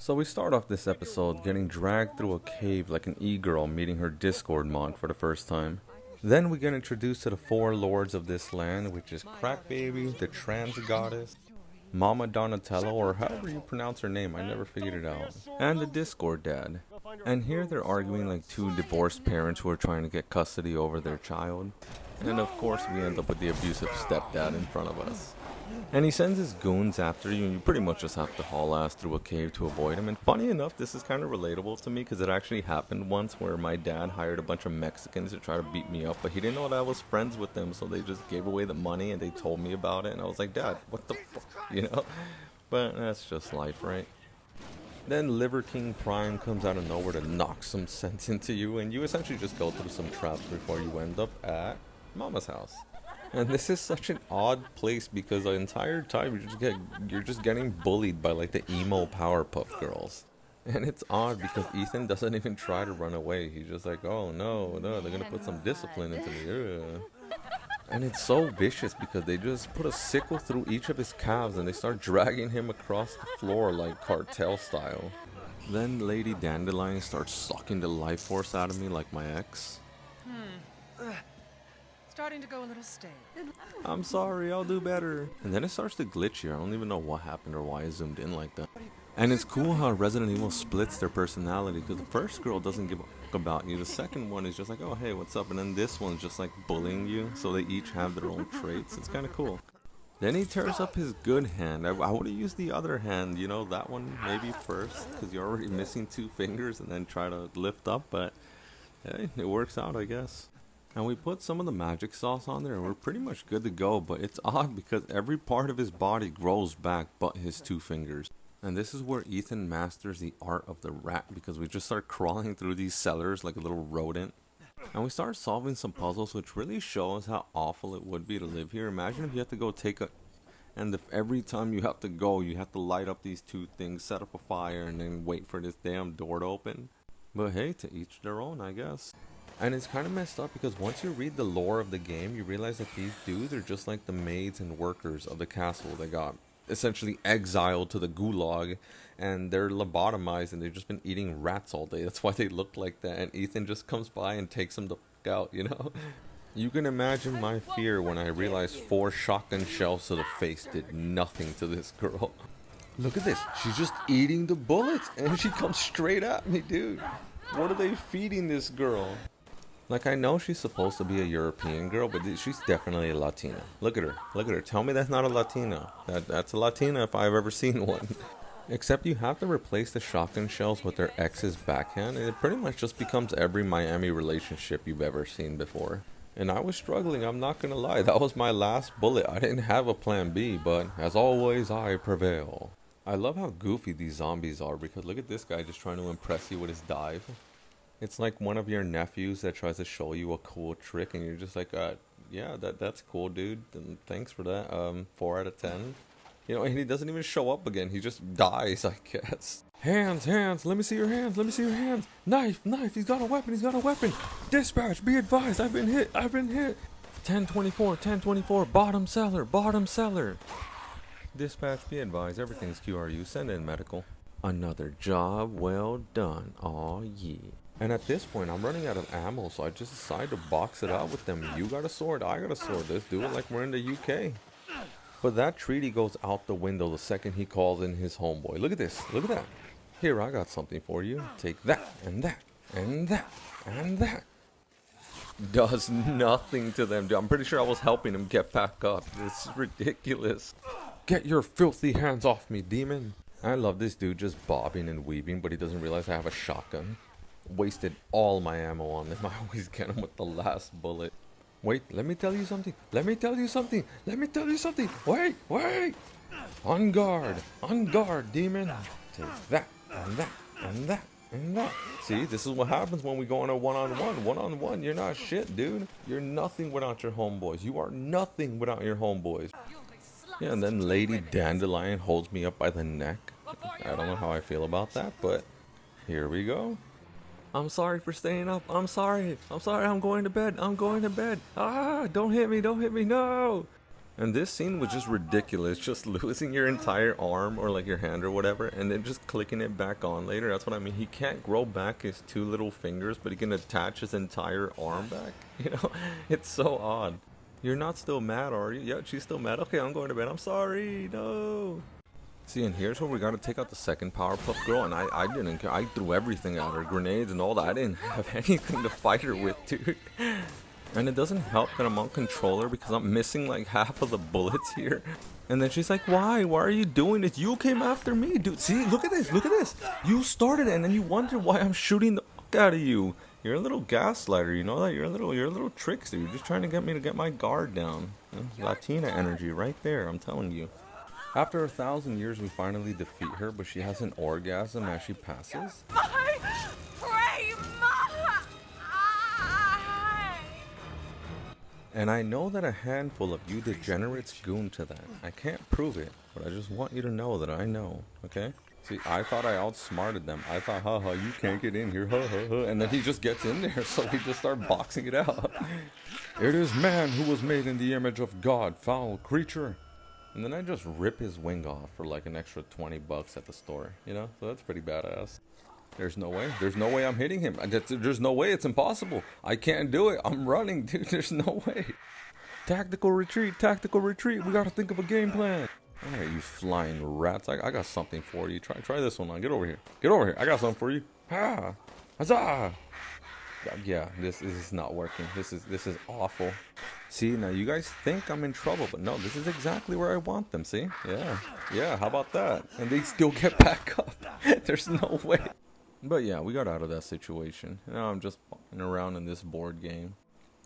So we start off this episode getting dragged through a cave like an e-girl meeting her Discord mod for the first time. Then we get introduced to the four lords of this land, which is Crack Baby, the Trans Goddess, Mama Donatello, or however you pronounce her name, I never figured it out, and the Discord Dad. And here they're arguing like two divorced parents who are trying to get custody over their child. And of course we end up with the abusive stepdad in front of us. And he sends his goons after you, and you pretty much just have to haul ass through a cave to avoid him. And funny enough, this is kind of relatable to me because it actually happened once where my dad hired a bunch of Mexicans to try to beat me up, but he didn't know that I was friends with them, so they just gave away the money and they told me about it, and I was like, Dad, what the fuck, you know? But that's just life, right? Then Liver King Prime comes out of nowhere to knock some sense into you, and you essentially just go through some traps before you end up at Mama's house. And this is such an odd place because the entire time you're just getting bullied by like the emo Powerpuff Girls. And it's odd because Ethan doesn't even try to run away. He's just like, oh no, they're gonna put some discipline into me. Ugh. And it's so vicious because they just put a sickle through each of his calves and they start dragging him across the floor like cartel style. Then Lady Dandelion starts sucking the life force out of me like my ex. Starting to go a little stale. I'm sorry, I'll do better. And then it starts to glitch here. I don't even know what happened or why I zoomed in like that. And it's cool how Resident Evil splits their personality because the first girl doesn't give a fuck about you. The second one is just like, oh hey, what's up? And then this one's just like bullying you. So they each have their own traits. It's kind of cool. Then he tears up his good hand. I would have used the other hand, you know, that one maybe first because you're already missing two fingers and then try to lift up. But hey, it works out, I guess. And we put some of the magic sauce on there and we're pretty much good to go, but it's odd because every part of his body grows back but his two fingers. And this is where Ethan masters the art of the rat because we just start crawling through these cellars like a little rodent. And we start solving some puzzles which really show us how awful it would be to live here. Imagine if you had to go and if every time you have to go, you have to light up these two things, set up a fire, and then wait for this damn door to open. But hey, to each their own, I guess. And it's kind of messed up because once you read the lore of the game, you realize that these dudes are just like the maids and workers of the castle that got essentially exiled to the gulag, and they're lobotomized and they've just been eating rats all day. That's why they look like that, and Ethan just comes by and takes them the fuck out, you know? You can imagine my fear when I realized 4 shotgun shells to the face did nothing to this girl. Look at this, she's just eating the bullets and she comes straight at me, dude. What are they feeding this girl? Like, I know she's supposed to be a European girl, but she's definitely a Latina. Look at her. Tell me that's not a Latina. That's a Latina if I've ever seen one. Except you have to replace the shotgun shells with their ex's backhand, and it pretty much just becomes every Miami relationship you've ever seen before. And I was struggling, I'm not gonna lie. That was my last bullet. I didn't have a plan B, but as always, I prevail. I love how goofy these zombies are because look at this guy just trying to impress you with his dive. It's like one of your nephews that tries to show you a cool trick and you're just like, yeah, that's cool, dude. And thanks for that. 4 out of 10. You know, and he doesn't even show up again. He just dies, I guess. Hands, let me see your hands. Knife, he's got a weapon. Dispatch, be advised, I've been hit. 1024, bottom cellar. Dispatch, be advised, everything's QRU, send in medical. Another job well done, aw yeah. And at this point, I'm running out of ammo, so I just decided to box it out with them. You got a sword, I got a sword. Let's do it like we're in the UK. But that treaty goes out the window the second he calls in his homeboy. Look at this. Look at that. Here, I got something for you. Take that, and that, and that, and that. Does nothing to them. I'm pretty sure I was helping him get back up. This is ridiculous. Get your filthy hands off me, demon. I love this dude just bobbing and weaving, but he doesn't realize I have a shotgun. Wasted all my ammo on them. I always get him with the last bullet. Wait, let me tell you something. Wait. On guard, demon. Take that, and that, and that, and that. See, this is what happens when we go on a one-on-one. You're not shit, dude. You're nothing without your homeboys. You are nothing without your homeboys. Yeah, and then Lady Dandelion holds me up by the neck. I don't know how I feel about that, but here we go. I'm sorry for staying up. I'm sorry. I'm going to bed. Ah, don't hit me, no. And this scene was just ridiculous, just losing your entire arm or like your hand or whatever, and then just clicking it back on later. That's what I mean. He can't grow back his two little fingers, but he can attach his entire arm back. You know, it's so odd. You're not still mad, are you? Yeah, she's still mad. Okay, I'm going to bed. I'm sorry. No. See, and here's where we gotta take out the second Powerpuff Girl, and I didn't care. I threw everything at her, grenades and all that. I didn't have anything to fight her with, dude. And it doesn't help that I'm on controller because I'm missing like half of the bullets here. And then she's like, why? Why are you doing this? You came after me, dude. See, look at this, look at this. You started it, and then you wonder why I'm shooting the fuck out of you. You're a little gaslighter, you know that? You're a little trickster. You're just trying to get me to get my guard down. You know, Latina energy right there, I'm telling you. After 1,000 years, we finally defeat her, but she has an orgasm as she passes. And I know that a handful of you degenerates goon to that. I can't prove it, but I just want you to know that I know, okay? See, I thought I outsmarted them. I thought, haha, you can't get in here, ha ha ha. And then he just gets in there, so we just start boxing it out. It is man who was made in the image of God, foul creature. And then I just rip his wing off for like an extra 20 bucks at the store, you know? So that's pretty badass. There's no way. There's no way I'm hitting him. There's no way. It's impossible. I can't do it. I'm running, dude. There's no way. Tactical retreat. Tactical retreat. We gotta think of a game plan. Alright, you flying rats. I got something for you. Try this one on. Get over here. Get over here. I got something for you. Ah. Huzzah. Yeah, this is not working. This is awful. See, now you guys think I'm in trouble, but no, this is exactly where I want them, see? Yeah, how about that? And they still get back up. There's no way. But yeah, we got out of that situation. Now I'm just fucking around in this board game.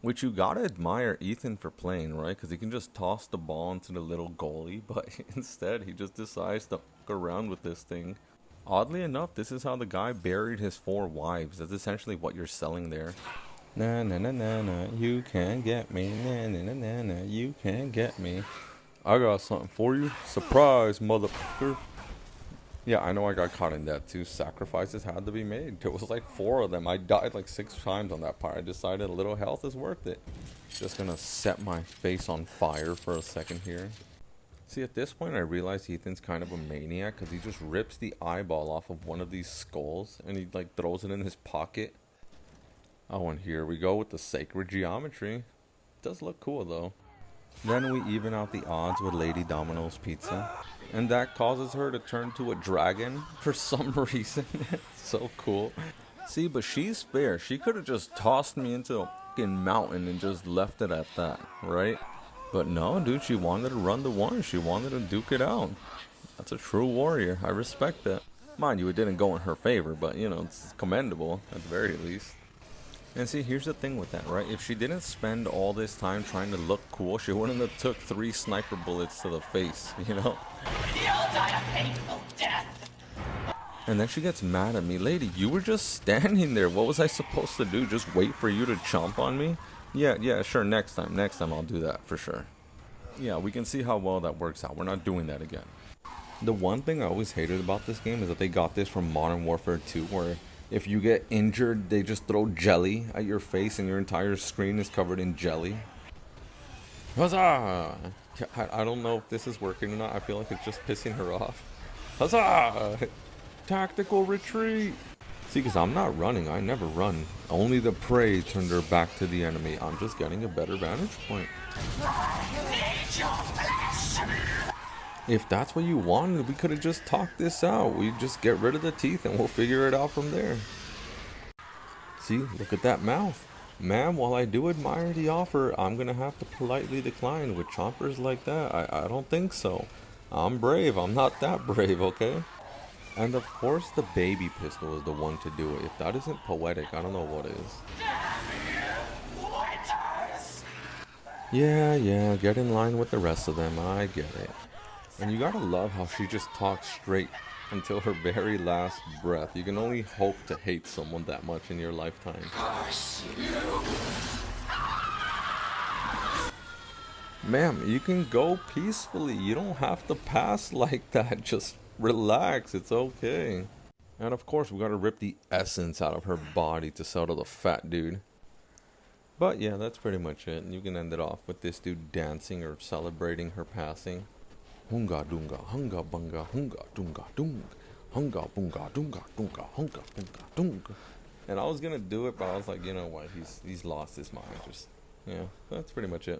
Which you gotta admire Ethan for playing, right? Because he can just toss the ball into the little goalie, but instead he just decides to fuck around with this thing. Oddly enough, this is how the guy buried his 4 wives. That's essentially what you're selling there. Na na na na na, you can't get me. Na na na na na, you can't get me. I got something for you. Surprise, motherfucker. Yeah, I know I got caught in that too. Sacrifices had to be made. There was like 4 of them. I died like 6 times on that part. I decided a little health is worth it. Just gonna set my face on fire for a second here. See, at this point I realize Ethan's kind of a maniac because he just rips the eyeball off of one of these skulls and he like throws it in his pocket. Oh, and here we go with the sacred geometry. It does look cool though. Then we even out the odds with Lady Domino's Pizza. And that causes her to turn to a dragon for some reason. It's so cool. See, but she's fair. She could have just tossed me into a fucking mountain and just left it at that, right? But no, dude, she wanted to run the one. She wanted to duke it out. That's a true warrior. I respect that. Mind you, it didn't go in her favor, but, you know, it's commendable at the very least. And see, here's the thing with that, right? If she didn't spend all this time trying to look cool, she wouldn't have took 3 sniper bullets to the face, you know? You'll die a painful death. And then she gets mad at me. Lady, you were just standing there. What was I supposed to do? Just wait for you to chomp on me? Yeah, sure, next time I'll do that for sure. Yeah, we can see how well that works out. We're not doing that again. The one thing I always hated about this game is that they got this from Modern Warfare 2, where if you get injured, they just throw jelly at your face and your entire screen is covered in jelly. Huzzah! I don't know if this is working or not. I feel like it's just pissing her off. Huzzah! Tactical retreat! See, because I'm not running. I never run. Only the prey turned their back to the enemy. I'm just getting a better vantage point. If that's what you wanted, we could have just talked this out. We just get rid of the teeth and we'll figure it out from there. See, look at that mouth. Ma'am, while I do admire the offer, I'm going to have to politely decline with chompers like that. I don't think so. I'm brave. I'm not that brave, okay? And of course the baby pistol is the one to do it. If that isn't poetic, I don't know what is. Yeah, get in line with the rest of them. I get it. And you gotta love how she just talks straight until her very last breath. You can only hope to hate someone that much in your lifetime. Ma'am, you can go peacefully. You don't have to pass like that. Just relax, it's okay. And of course we gotta rip the essence out of her body to sell to the fat dude. But yeah, that's pretty much it. And you can end it off with this dude dancing or celebrating her passing. Hunga dunga, hunga bunga, hunga dunga dung. Hunga bunga dunga dunga, hunga bunga dung. And I was gonna do it, but I was like, you know what? He's lost his mind. Just yeah, that's pretty much it.